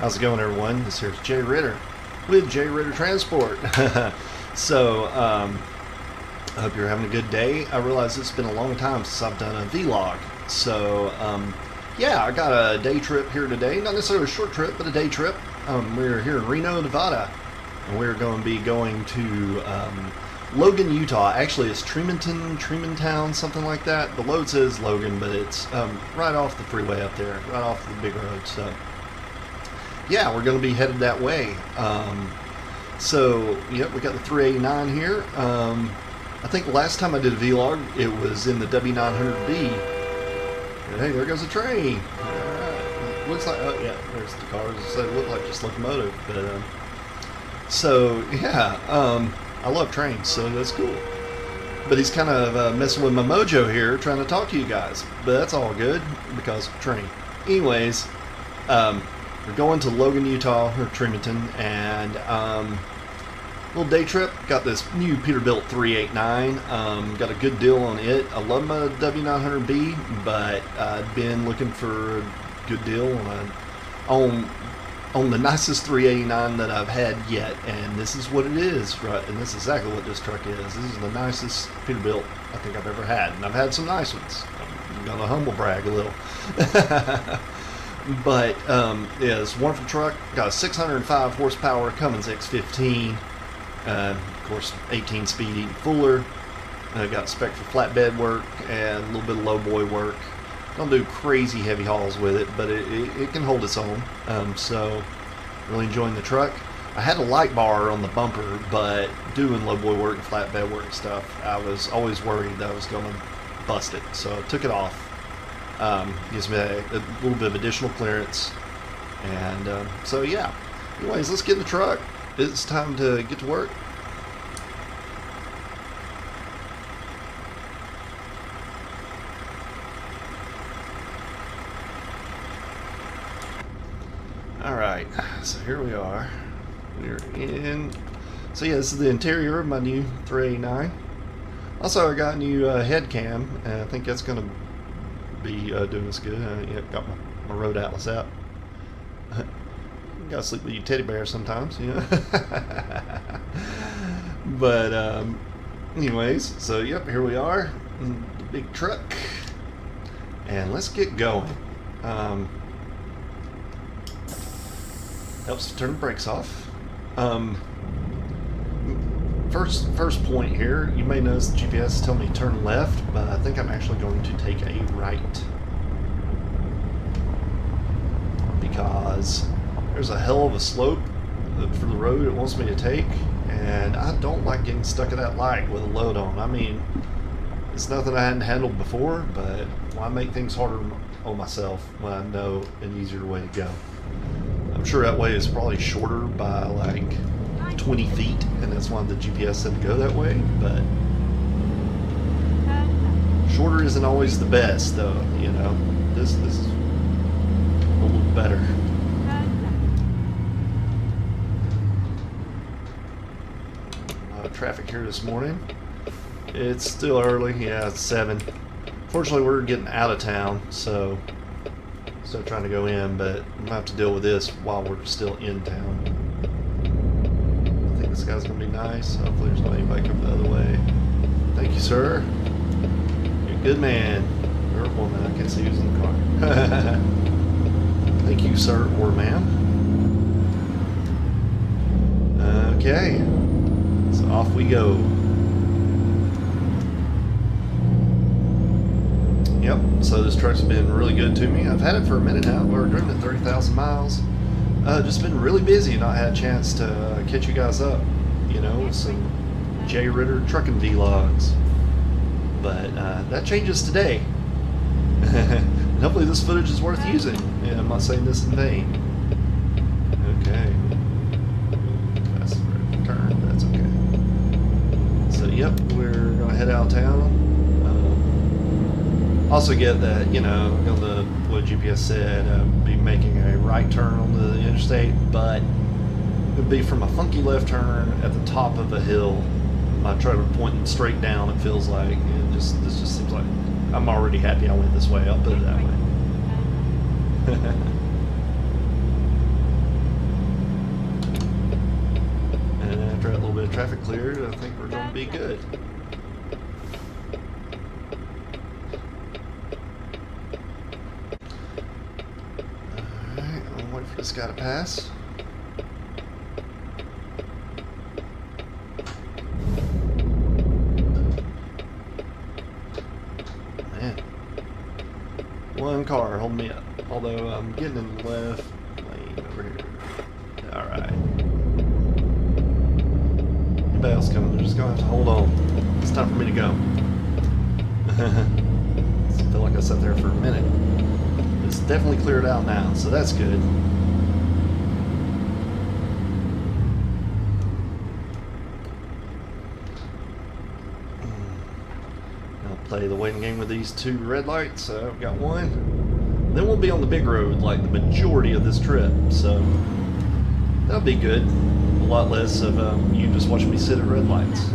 How's it going, everyone? This here's Jay Ritter with Jay Ritter Transport. So, I hope you're having a good day. I realize it's been a long time since I've done a vlog. So, yeah, I got a day trip here today. Not necessarily a short trip, but a day trip. We're here in Reno, Nevada, and we're going to be going to Logan, Utah. Actually, it's Tremonton, something like that. The load says Logan, but it's right off the freeway up there, right off the big road. So, yeah, we're going to be headed that way. So, yep, we got the 389 here. I think last time I did a vlog, it was in the W900B. And hey, there goes a train. Alright. Looks like, oh yeah, there's the cars. It looked like just locomotive. But, so, yeah, I love trains, so that's cool. But he's kind of messing with my mojo here, trying to talk to you guys. But that's all good, because train. Anyways, we're going to Logan, Utah, or Tremonton, and little day trip. Got this new Peterbilt 389. Got a good deal on it. I love my W900B, but I've been looking for a good deal on the nicest 389 that I've had yet, and this is what it is, right? And this is exactly what this truck is. This is the nicest Peterbilt I think I've ever had, and I've had some nice ones. I'm gonna humble brag a little. But yeah, it's a wonderful truck. Got a 605 horsepower Cummins X15. Of course, 18 speed Eaton Fuller. Got spec for flatbed work and a little bit of low boy work. Don't do crazy heavy hauls with it, but it can hold its own. So really enjoying the truck. I had a light bar on the bumper, but doing low boy work and flatbed work and stuff, I was always worried that I was going to bust it. So I took it off. Gives me a little bit of additional clearance, and so yeah. Anyways, let's get in the truck. It's time to get to work. Alright, so here we are. We're in. So yeah, this is the interior of my new 389. Also, I got a new head cam, and I think that's going to be doing us good. Yeah, got my road atlas out. Gotta sleep with you teddy bears sometimes, you know. But anyways, so yep, here we are in the big truck, and let's get going. Helps to turn the brakes off. First point here, you may notice the GPS is telling me to turn left, but I think I'm actually going to take a right, because there's a hell of a slope for the road it wants me to take, and I don't like getting stuck at that light with a load on. I mean, it's nothing I hadn't handled before, but why make things harder on myself when I know an easier way to go? I'm sure that way is probably shorter by like 20 feet, and that's why the GPS said to go that way, but shorter isn't always the best, though, you know. This is a little better. Traffic here this morning. It's still early. Yeah, it's 7. Fortunately, we're getting out of town, so still trying to go in, but I'm gonna have to deal with this while we're still in town. I think this guy's gonna be nice. Hopefully there's not anybody coming the other way. Thank you, sir. You're a good man. Or woman. I can't see who's in the car. Thank you, sir or ma'am. Okay. So off we go. Yep, so this truck's been really good to me. I've had it for a minute now. We're driven at 30,000 miles. Just been really busy, and I had a chance to catch you guys up, you know, some Jay Ritter trucking vlogs. But that changes today. And hopefully this footage is worth using. And I'm not saying this in vain. Okay. That's a turn, but that's okay. So yep, we're gonna head out of town. Also get that, you know, what GPS said, be making a right turn on the interstate, but it would be from a funky left turn at the top of a hill. My trailer pointing straight down, it feels like. This just seems like I'm already happy I went this way. I'll put it that way. traffic cleared, I think we're going to be good. Alright, I'm waiting for this guy to pass. Man. One car holding me up. Although I'm getting in the left lane over here. Alright. Anybody else coming? They're just going to have to hold on. It's time for me to go. I feel like I sat there for a minute. It's definitely cleared out now, so that's good. I'll play the waiting game with these two red lights. I've got one. Then we'll be on the big road like the majority of this trip, so that'll be good. A lot less of you just watching me sit at red lights.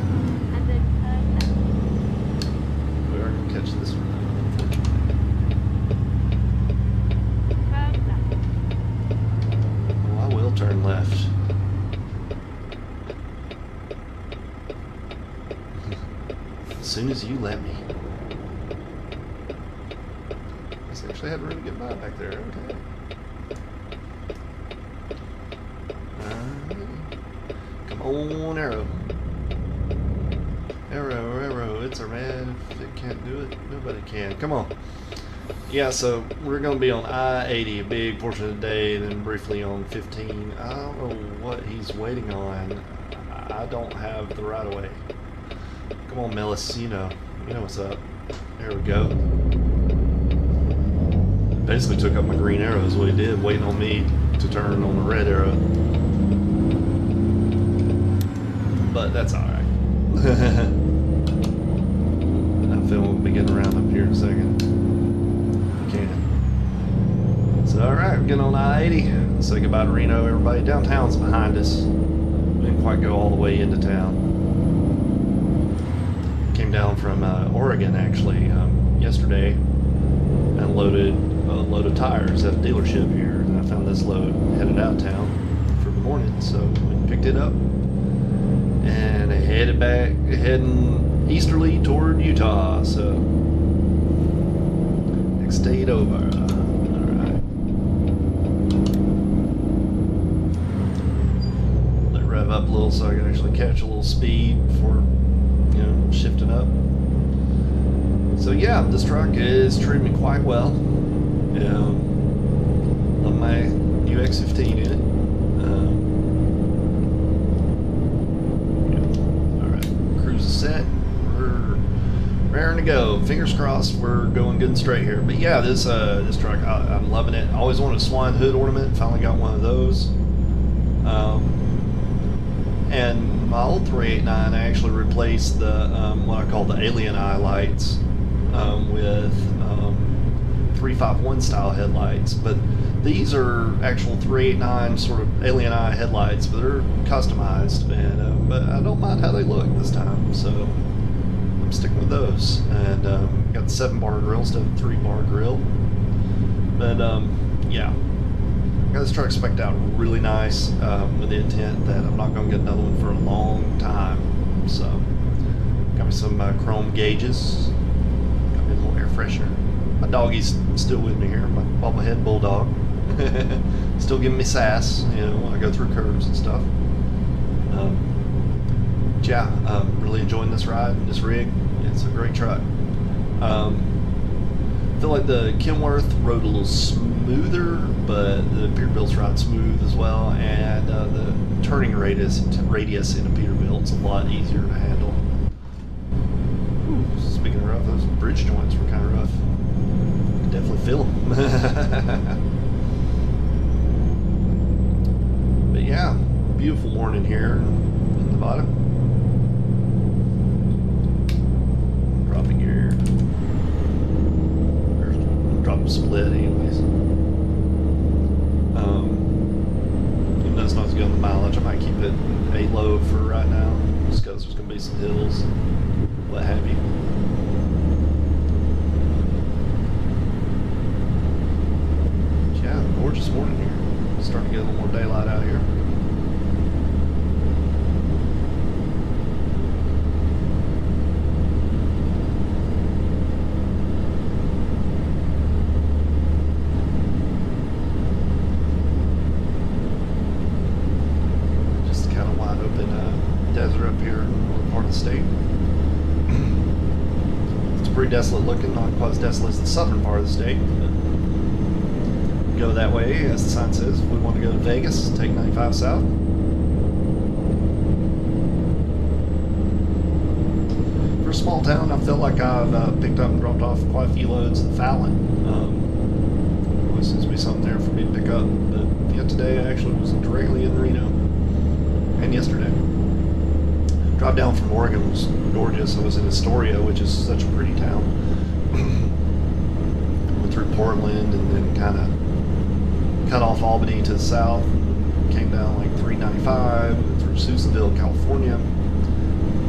We are going to catch this one, unfortunately. Oh, I will turn left. As soon as you let me. Actually had room to get by back there. Okay. Come on, Arrow. Arrow. It's a man. If it can't do it, nobody can. Come on. Yeah, so we're going to be on I-80 a big portion of the day, and then briefly on 15. I don't know what he's waiting on. I don't have the right of way. Come on, Melis. You know what's up. There we go. Basically took up my green arrow is what he did, waiting on me to turn on the red arrow. But that's alright. I feel we'll be getting around up here in a second. Can. So alright, we're getting on I-80. Say goodbye to Reno, everybody. Downtown's behind us. We didn't quite go all the way into town. Came down from Oregon actually yesterday and loaded a load of tires at a dealership here, and I found this load headed out of town for the morning, so we picked it up and headed back, heading easterly toward Utah. So next state over. Alright. Let it rev up a little so I can actually catch a little speed before, shifting up. So yeah, this truck is treating me quite well. On my UX15 in it. Alright, cruise is set. We're raring to go. Fingers crossed we're going good and straight here. But yeah, this truck, I'm loving it. I always wanted a swan hood ornament. Finally got one of those. And my old 389, I actually replaced the what I call the alien eye lights with 351 style headlights, but these are actual 389 sort of alien eye headlights, but they're customized, and but I don't mind how they look this time, so I'm sticking with those. And got the 7-bar grill instead of 3-bar grill. But yeah, got this truck spec'd out really nice with the intent that I'm not going to get another one for a long time. So got me some chrome gauges, got me a little air freshener. My doggy's still with me here, my bobblehead bulldog. Still giving me sass, when I go through curves and stuff. Yeah, really enjoying this ride and this rig. It's a great truck. I feel like the Kenworth rode a little smoother, but the Peterbilt's ride smooth as well, and the turning radius in a Peterbilt's a lot easier to handle. Ooh, speaking of rough, those bridge joints were kind of rough. Definitely feel them. But yeah, beautiful morning here in Nevada. Dropping gear. Drop a split anyways. Even though it's not as good on the mileage, I might keep it a low for right now, just because there's going to be some hills, what have you. Gorgeous morning here. Starting to get a little more daylight out here. desert up here in the northern part of the state. It's pretty desolate looking, not quite as desolate as the southern part of the state. But go that way, as the sign says. If we want to go to Vegas, take 95 south. For a small town, I feel like I've picked up and dropped off quite a few loads at Fallon. Always seems to be something there for me to pick up. But yeah, today I actually was directly in Reno, and yesterday. Drive down from Oregon was gorgeous. I was in Astoria, which is such a pretty town. Went through Portland and then kind of cut off Albany to the south. Came down like 395 through Susanville, California.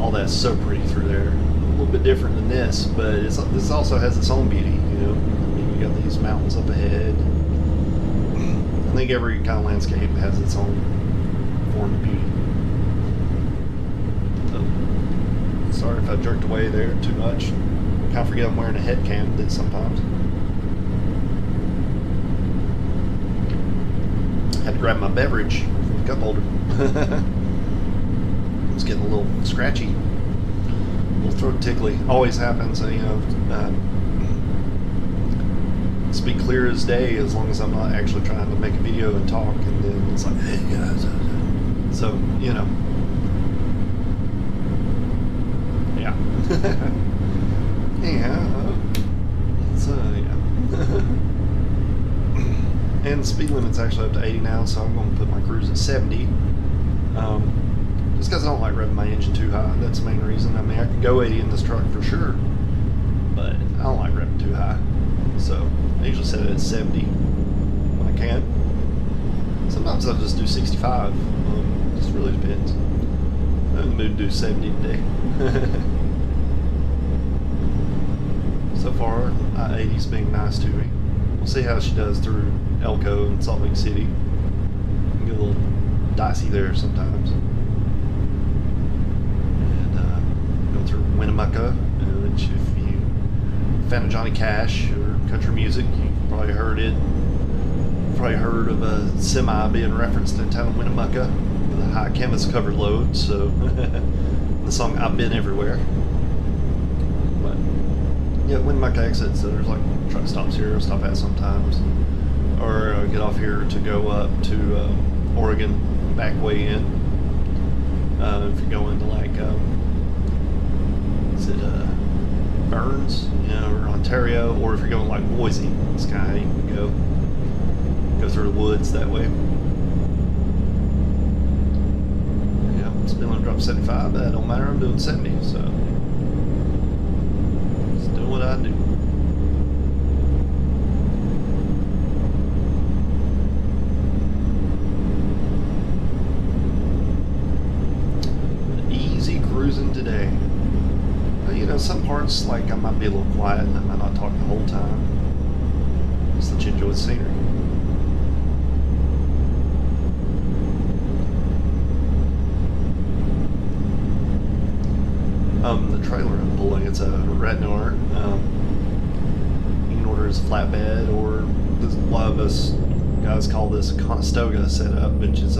All that's so pretty through there. A little bit different than this, but this also has its own beauty. You know, I mean, you got these mountains up ahead. I think every kind of landscape has its own form of beauty. Sorry if I jerked away there too much. Kind of forget I'm wearing a head cam sometimes. Had to grab my beverage from the cup holder. It was getting a little scratchy, a little throat tickly. Always happens, you know. Speak clear as day as long as I'm not actually trying to make a video and talk, and then it's like, hey guys. So, you know. Yeah. Yeah. And the speed limit's actually up to 80 now, so I'm going to put my cruise at 70. Just because I don't like revving my engine too high. That's the main reason. I mean, I could go 80 in this truck for sure, but I don't like revving too high. So I usually set it at 70 when I can. Sometimes I'll just do 65. Just really depends. I'm in the mood to do 70 today. So far, I-80's being nice to me. We'll see how she does through Elko and Salt Lake City. Can get a little dicey there sometimes. And go through Winnemucca, which if you fan of Johnny Cash or country music, you've probably heard it. Probably heard of a semi being referenced in town of Winnemucca with a high canvas covered load. So the song "I've Been Everywhere." But yeah, Winnemucca exit. So there's like truck stops here. I'll stop at sometimes, or get off here to go up to Oregon, back way in. If you're going to like, is it Burns, you know, or Ontario, or if you're going like Boise, it's kind of how you can go through the woods that way. Yeah, speed limit drop 75, but that don't matter. I'm doing 70, so just doing what I do. Cruising today. You know, some parts, like, I might be a little quiet and I might not talk the whole time. Just let you enjoy the scenery. The trailer I'm pulling, it's a Reno. You can order as a flatbed, or a lot of us guys call this a Conestoga setup, which is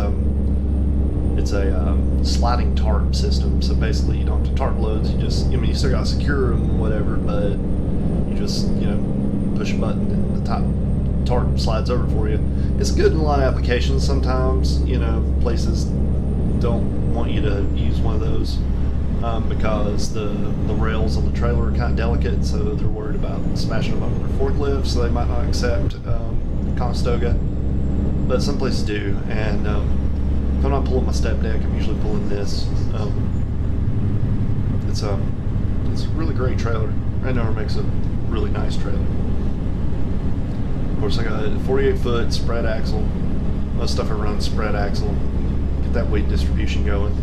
it's a sliding tarp system. So basically, you don't have to tarp loads. You just, I mean, you still got to secure them, whatever, but you just, you know, push a button and the top tarp slides over for you. It's good in a lot of applications. Sometimes, you know, places don't want you to use one of those because the rails on the trailer are kind of delicate, so they're worried about smashing them up with their forklift, so they might not accept Conestoga. But some places do, and if I'm not pulling my step deck, I'm usually pulling this. It's a really great trailer. Reno makes a really nice trailer. Of course, I got a 48-foot spread axle. Most stuff I run spread axle. Get that weight distribution going.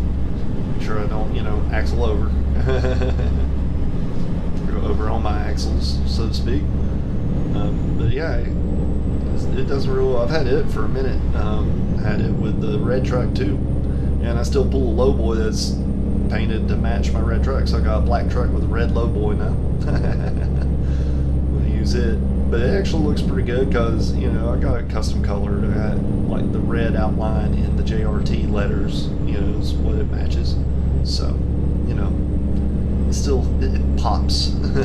Make sure I don't, you know, axle over. Go over on my axles, so to speak. But yeah, it doesn't really. I've had it for a minute. Had it with the red truck too, and I still pull a lowboy that's painted to match my red truck. So I got a black truck with a red lowboy now. I use it But it actually looks pretty good because, you know, I got it custom colored. I got like the red outline in the JRT letters, you know, is what it matches. So, you know, it pops. Look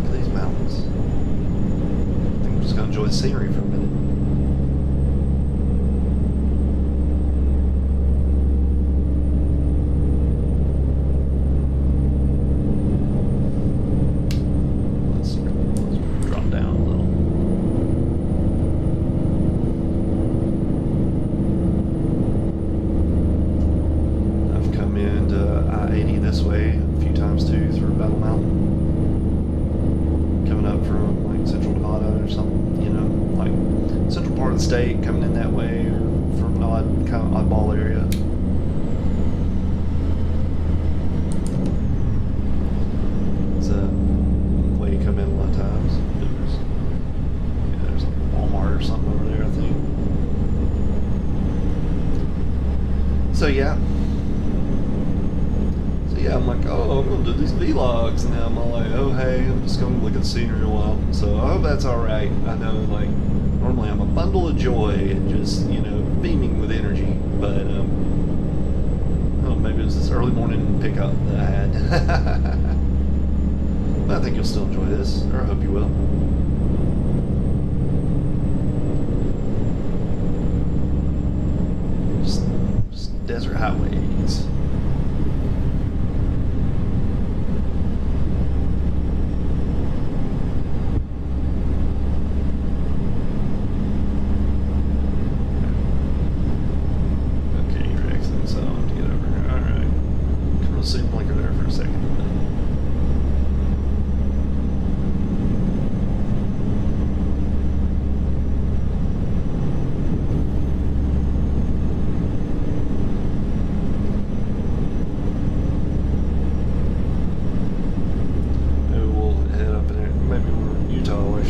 at these mountains. I think I'm just going to enjoy the scenery for a minute. State coming in that way, or from an kind of oddball area. It's a way you come in a lot of times. There's a Walmart or something over there, I think. So yeah, I'm like, oh, I'm gonna do these vlogs, and now I'm all like, oh hey, I'm just gonna look at the scenery a while. So I hope that's all right. I know, like, normally I'm a bundle of joy and just, you know, beaming with energy, but I don't know, maybe it was this early morning pickup that I had. But I think you'll still enjoy this, or I hope you will. Just desert highways.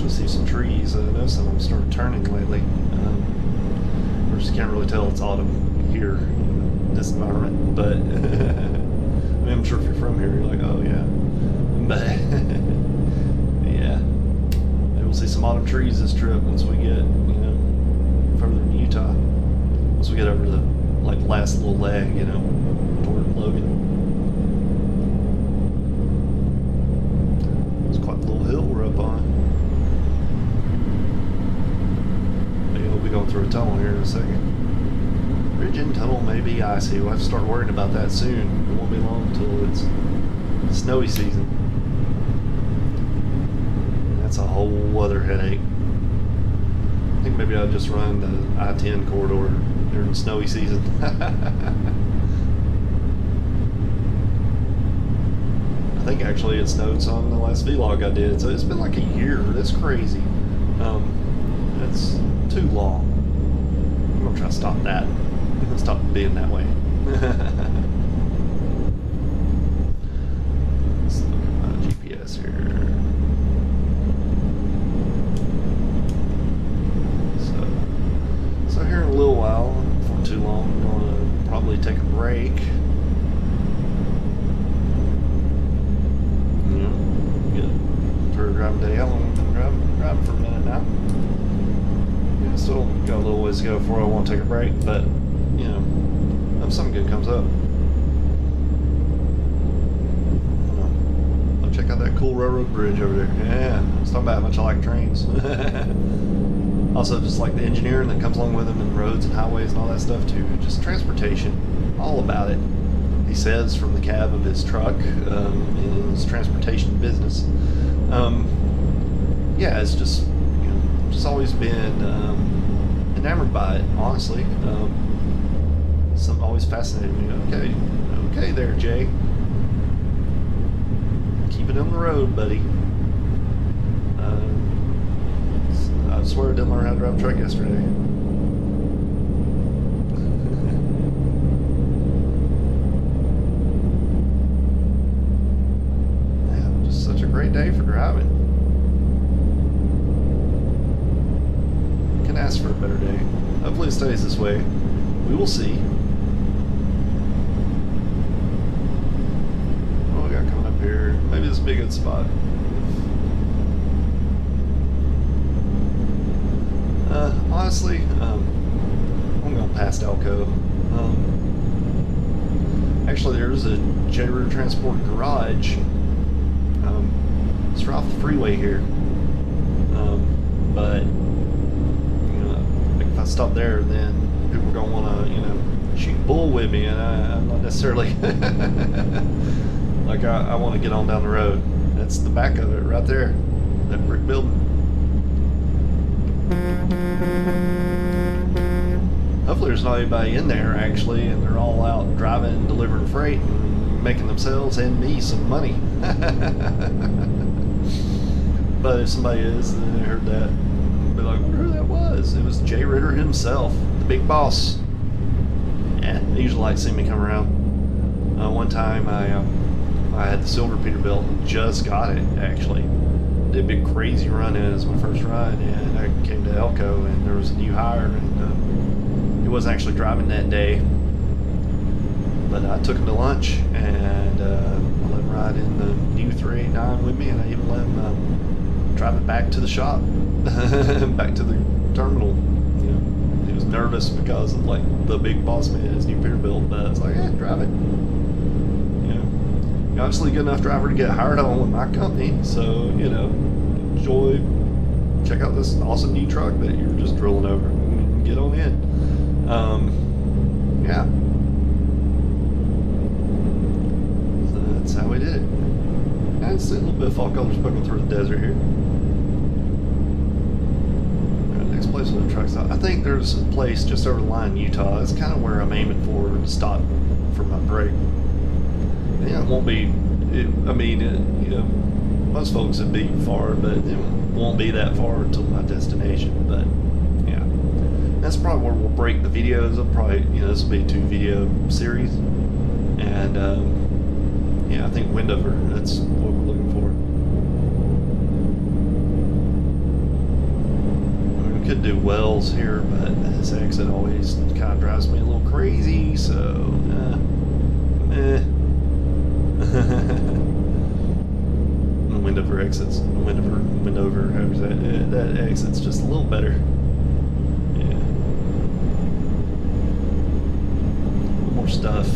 See some trees. I know some of them started turning lately. We just can't really tell it's autumn here in this environment, but I mean, I'm sure if you're from here, you're like, oh yeah. But yeah, maybe we'll see some autumn trees this trip once we get, you know, further in Utah. Once we get over the like last little leg, you know, toward Logan. It's quite a little hill we're up on. Going through a tunnel here in a second. Bridge and tunnel may be icy. We'll have to start worrying about that soon. It won't be long until it's snowy season. That's a whole other headache. I think maybe I'll just run the I-10 corridor during the snowy season. I think actually it snowed on the last vlog I did, so it's been like a year. That's crazy. That's too long. I'm gonna try to stop that. I'm gonna stop being that way. Let's look at my GPS here. So here in a little while, before too long, I'm gonna probably take a break. Get through driving day. How long have I been driving for a minute now? Still got a little ways to go before I want to take a break, but you know, if something good comes up, I'll check out that cool railroad bridge over there. Yeah, it's not bad. Much I like trains. Also, just like the engineering that comes along with them, and roads and highways and all that stuff too. Just transportation, all about it. He says from the cab of his truck in his transportation business. Yeah, it's just. Just always been enamored by it, honestly. Something always fascinated me. Okay there, Jay. Keep it on the road, buddy. I swear I didn't learn how to drive a truck yesterday. Yeah, just such a great day for driving. Ask for a better day. Hopefully it stays this way. We will see. Maybe this would be a good spot. Honestly, I'm going past Elko. Actually, there's a JRT Transport garage. It's right off the freeway here. But you know, like if I stop there, then people are gonna want to, you know, shoot bull with me, and I'm not necessarily like I want to get on down the road. That's the back of it right there, that brick building. Hopefully there's not anybody in there actually, and they're all out driving, delivering freight, and making themselves and me some money. But if somebody is, and they heard that, be like, I wonder who that was. It was JRT himself, the big boss. Yeah, they usually like seeing me come around. One time I had the silver Peterbilt, just got it actually. Did a big crazy run in it as my first run, and I came to Elko, and there was a new hire, and he wasn't actually driving that day. But I took him to lunch, and I let him ride in the new 389 with me, and I even let him drive it back to the shop, back to the terminal. You know, he was nervous because of like the big boss man, his new Peterbilt, but I was like, yeah, drive it. You know, you're obviously a good enough driver to get hired on with my company, so you know, enjoy, check out this awesome new truck that you're just drilling over. Get on in. Yeah. So that's how we did it. And it's a little bit of fall color speckled through the desert here. Next place where the truck's out. I think there's a place just over the line in Utah. That's kind of where I'm aiming for to stop for my break. Yeah, it won't be. I mean, you know, most folks would be far, but it won't be that far until my destination. But yeah, that's probably where we'll break the videos. I'll probably, you know, this will be a 2-video series, and yeah, I think Wendover. That's what we're looking for. Could do Wells here, but this exit always kind of drives me a little crazy, so Wendover exits, Wendover, however that exit's just a little better. Yeah, a little more stuff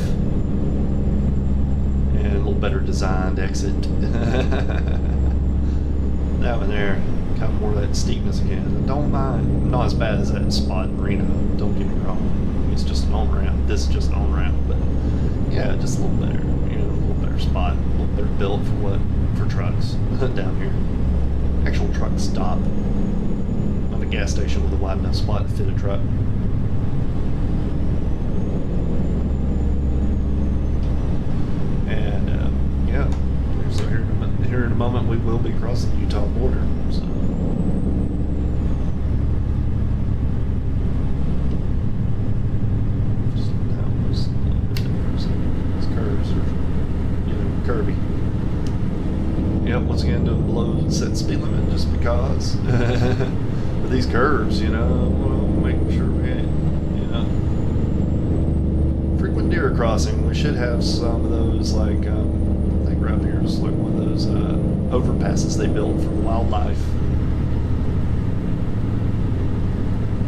and a little better designed exit. That one there, kind of more of that steepness again. I don't mind, not as bad as that spot in Reno, don't get me wrong. It's just an on-ramp. This is just an on-ramp, but yeah, just a little better, you know, a little better spot, a little better built for trucks down here. Actual truck stop on a gas station with a wide enough spot to fit a truck. And yeah, so here in a moment we will be crossing the Utah border. So. Kirby. Yep, once again doing below set speed limit just because. With these curves, you know, we'll make sure we ain't, you know. Frequent deer crossing. We should have some of those, like, I think right up here is like one of those overpasses they built for wildlife.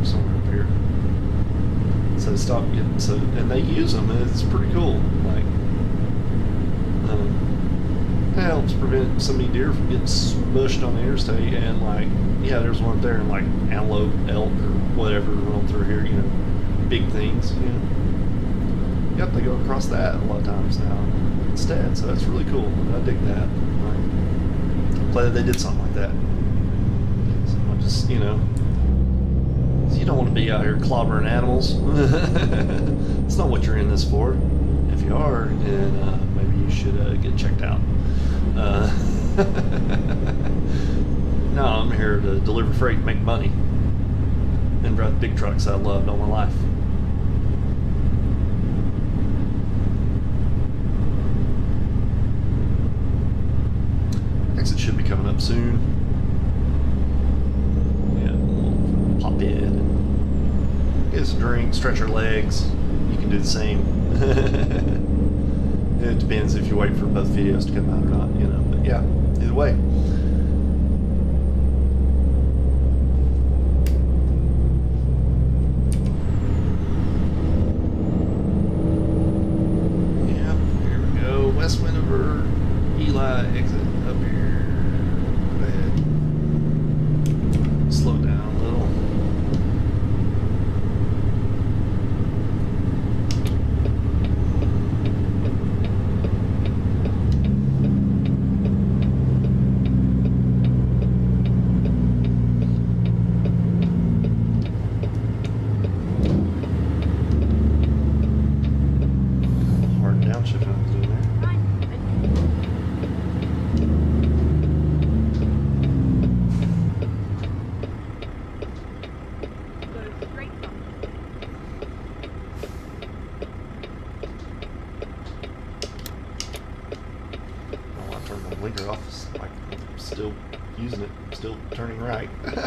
Somewhere up here. So stop getting, so, and they use them, and it's pretty cool. Like, it helps prevent some of the deer from getting smushed on the interstate, and like, yeah, there's one up there, and like antelope, elk, or whatever run through here, you know, big things, you know. Yep, they go across that a lot of times now instead, so that's really cool. I dig that. I'm glad they did something like that. So I just, you know, you don't want to be out here clobbering animals. It's not what you're in this for. If you are, then maybe you should get checked out. No, I'm here to deliver freight and make money and drive big trucks I loved all my life. Exit should be coming up soon. Yeah, we'll pop in and get us a drink, stretch our legs. You can do the same. It depends if you wait for both videos to come out or not, you know. But yeah, either way. West Windover, Eli, exit up here. Go ahead. Slow down a little. Hard downshift on the there. Blinker off, like I'm still using it, still turning right. Good.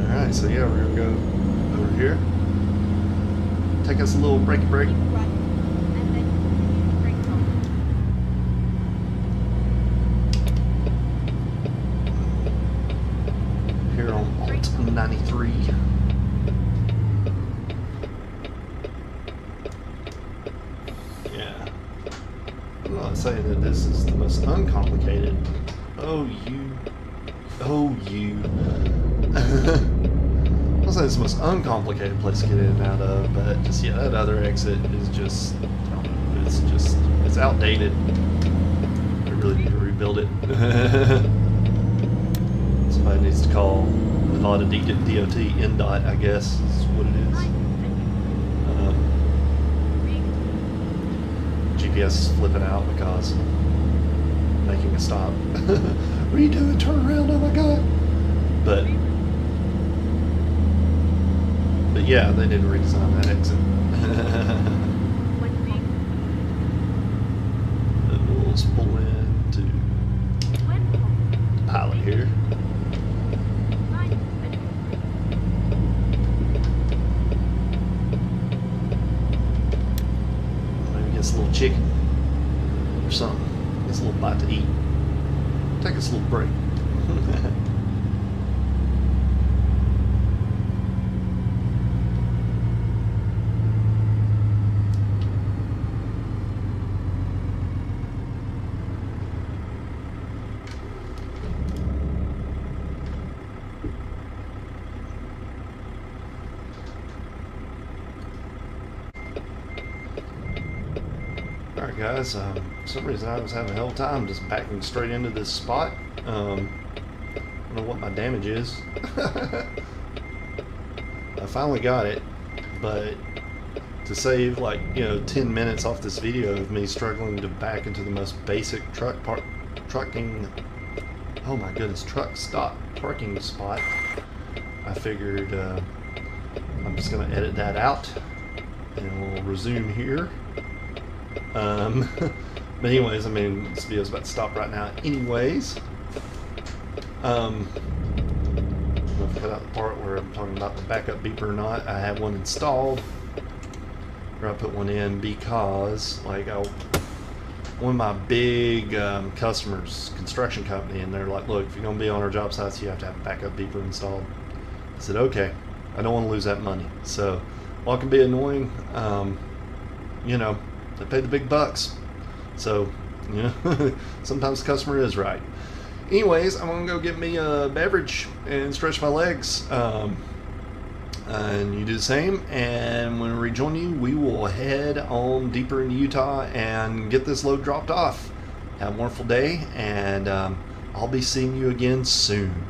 Alright, so yeah, we're gonna go over here. Take us a little break. Here on Alt 93. Yeah. I'm not saying that this is the most uncomplicated. Oh, you. I'm not saying it's the most uncomplicated place to get in and out of, but just, yeah, that other exit is just, I don't know, it's outdated. I really need to rebuild it. Somebody needs to call Nevada DOT NDOT, I guess is what it is. GPS is flipping out because making a stop. Redo it, turn around, oh my god. But yeah, they didn't redesign that exit. And we'll just pull into Pilot here. A little chicken or something. It's a little bite to eat. Take us a little break. Alright guys, for some reason I was having a hell of a time just backing straight into this spot. I don't know what my damage is. I finally got it, but to save like, 10 minutes off this video of me struggling to back into the most basic truck stop parking spot, I figured I'm just going to edit that out and we'll resume here. But anyways, I mean, this video's about to stop right now anyways. I'm going to cut out the part where I'm talking about the backup beeper or not. I have one installed, or I put one in because, like, one of my big customers, construction company, and they're like, look, if you're going to be on our job sites, you have to have a backup beeper installed. I said, okay, I don't want to lose that money. So, while it can be annoying, they pay the big bucks. So, sometimes the customer is right. Anyways, I'm going to go get me a beverage and stretch my legs. And you do the same. And when we rejoin you, we will head on deeper into Utah and get this load dropped off. Have a wonderful day, and I'll be seeing you again soon.